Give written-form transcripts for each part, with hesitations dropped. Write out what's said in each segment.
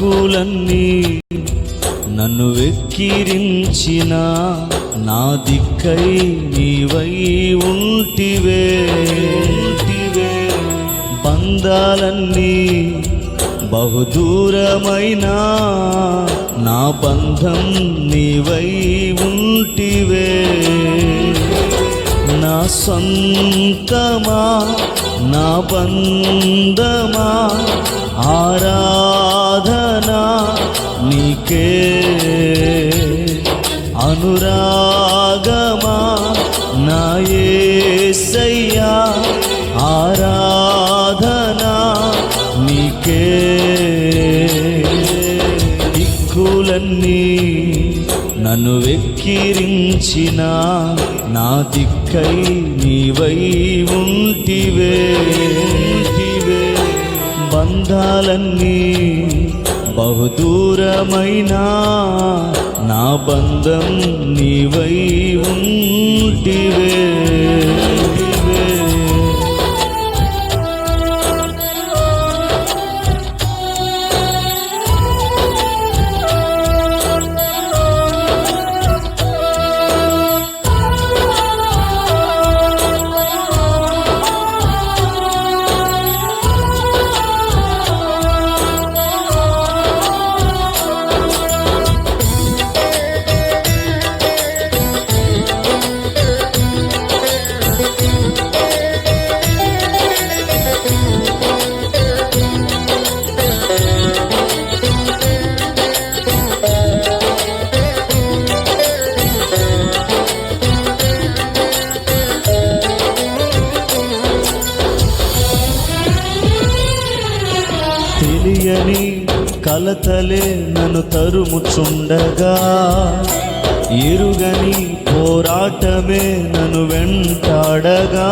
దిక్కులన్నీ నన్ను వెక్కిరించిన నా దిక్కై నీవై ఉంటివే. బంధాలన్నీ బహుదూరమైన నా బంధం నీవై ఉంటివే. నా సొంతమా నా బంధమా ఆరాధనా నీకే. అనురాగమా నా యేసయ్యా ఆరాధనా నీకే. దిక్కులన్నీ నన్ను వెక్కిరించిన నా దిక్కై నీవై ఉంటివే. బంధాలన్నీ బహుదూరమైన నా బంధం నీవై ఉంటివే. తెలియని కలతలే నన్ను తరుముచుండగా, ఎరుగని పోరాటమే నన్ను వెంటాడగా.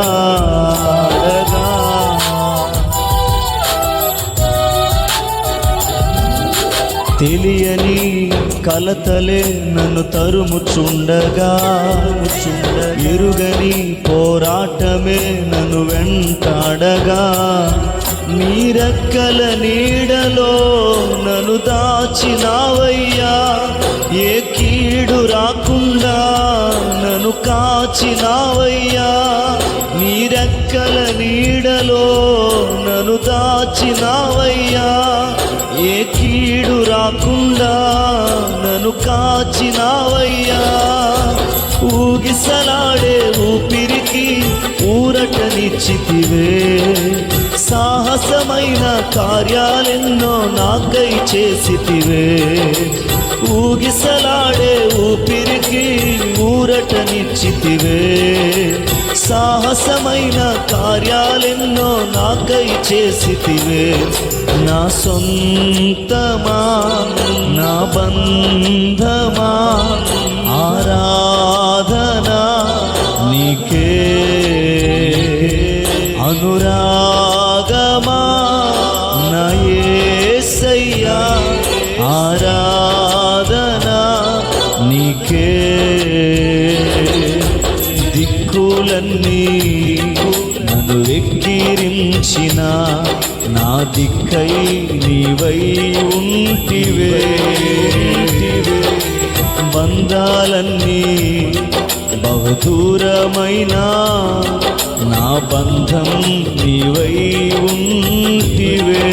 తెలియని కలతలే నన్ను తరుముచుండగా, ఎరుగని పోరాటమే నన్ను వెంటాడగా. నీ రెక్కల నీడలో నన్ను దాచినావయ్యా, ఏ కీడు రాకుండా నన్ను కాచినావయ్యా. నీ రెక్కల నీడలో నన్ను దాచినావయ్యా, ఏ కీడు రాకుండా నన్ను కాచినావయ్యా. ఊగిసలాడే ఊపిరికి ఊరటనిచ్చితివే, సాహసమైన కార్యాలెన్నో నాకై చేసితివే. ఊగిసలాడే ఊపిరికి ఊరటనిచ్చితివే, సాహసమైన కార్యాలెన్నో నాకై చేసితివే. నా సొంతమా నా బంధమా ఆరాధనా నీకే. అనురాగమా నా యేసయ్యా ఆరాధనా నీకే. దిక్కులన్నీ నన్ను వెక్కిరించిన నా దిక్కై నీవై ఉంటివే. బంధాలన్నీ బహుదూరమైన నా బంధం నీవై ఉంటివే.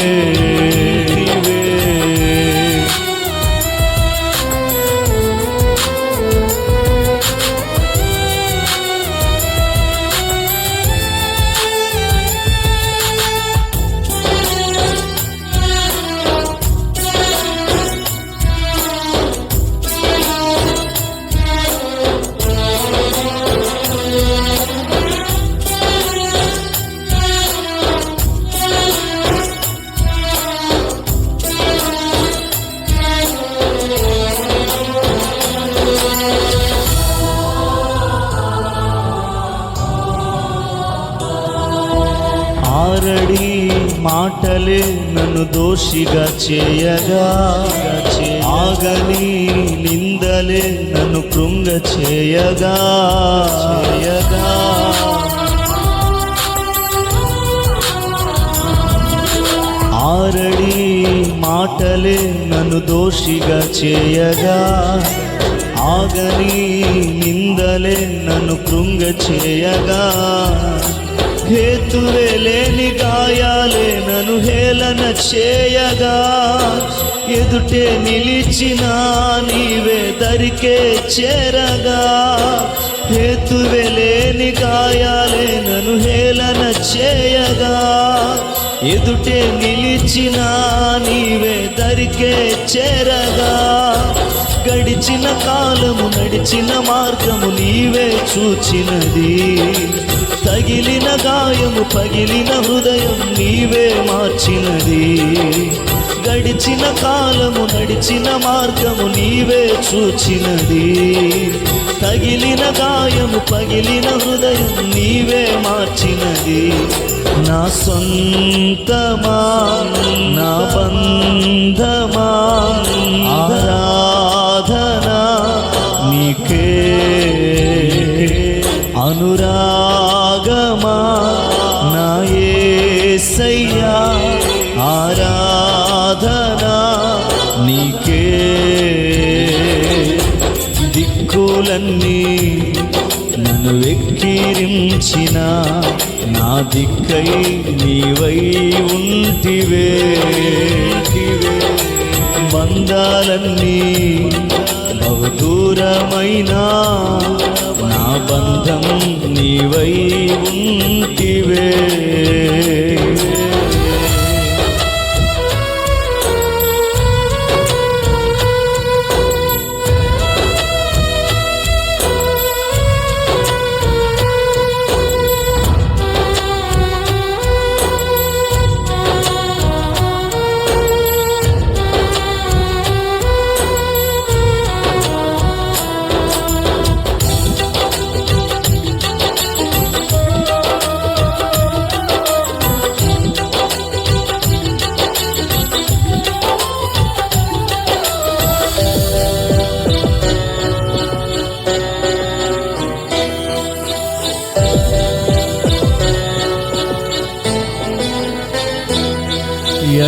ఆరడి మాటలే నన్ను దోషిగా చేయగా, ఆగని నిందలే నన్ను కృంగ చేయగా. ఆరడి మాటలే నన్ను దోషిగా చేయగా, ఆగని నిందలే నన్ను కృంగ చేయగా, హేతువే లేని గాయాలే నన్ను హేళన చేయగా, ఎదుటే నిలిచిన నీవే దరికే చేరగా, హేతువే లేని గాయాలే నన్ను హేళన చేయగా, ఎదుటే నిలిచిన నీవే దరికే చేరగా, గడిచిన కాలము నడిచిన మార్గము నీవే చూచినది, తగిలిన గాయము పగిలిన హృదయం నీవే మార్చినది, గడిచిన కాలము నడిచిన మార్గము నీవే చూచినది, తగిలిన గాయము పగిలిన హృదయం నీవే మార్చినది. నా సొంతమా నా బంధమా ఆరాధన నీకే, అనురాగమా నా యేసయ్యా ఆరాధన నీకే. దిక్కులన్నీ నన్ను వెక్కిరించిన నా దిక్కై నీవై ఉంటివే, బంధాలన్నీ బహుదూరమైనా నా బంధం నీవై ఉంటివే.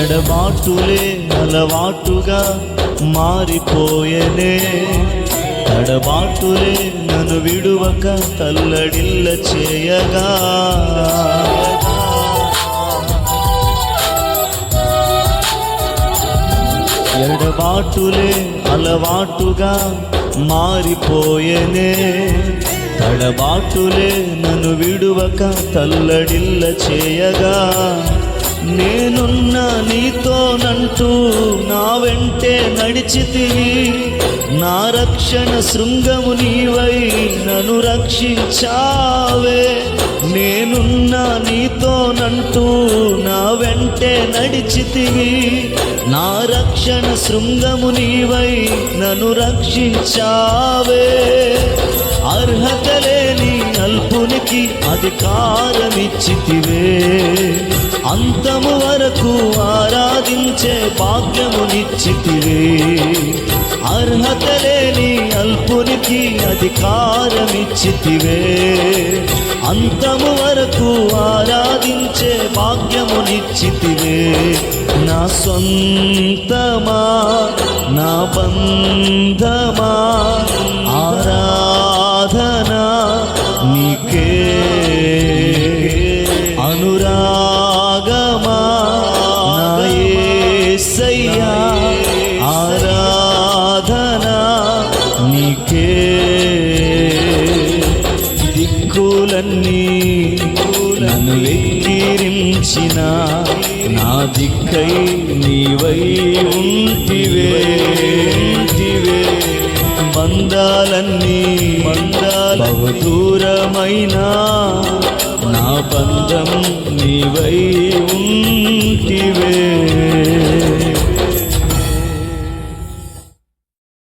ఎడబాటులే అలవాటుగా మారిపోయనే, తడబాటులే నన్ను విడువక తల్లడిల్ల చేయగా, ఎడబాటులే అలవాటుగా మారిపోయనే, తడబాటులే నన్ను విడువక తల్లడిల్ల చేయగా, నేనున్నా నీతోనంటూ నా వెంటే నడిచితివి, నా రక్షణ శృంగము నీవై నన్ను రక్షించావే. నేనున్నా నీతోనంటూ నా వెంటే నడిచితివి, నా రక్షణ శృంగము నీవై నన్ను రక్షించావే. అర్హత లేని అల్పునికి అధికారమిచ్చితివే, అంతము వరకు ఆరాధించే భాగ్యమునిచ్చితివే. అర్హత లేని అల్పునికి అధికారమిచ్చితివే, అంతము వరకు ఆరాధించే భాగ్యమునిచ్చితివే. నా సొంతమా నా బంధమా ఆరాధన నీకే, అనురాగమా నా యేసయ్యా ఆరాధన నీకే. దిక్కులన్నీ నన్ను వెక్కిరించిన నా దిక్కై నీవై ఉంటివే, బంధాలన్నీ బహుదూరమైనా నా బంధం నీవై ఉంటివే.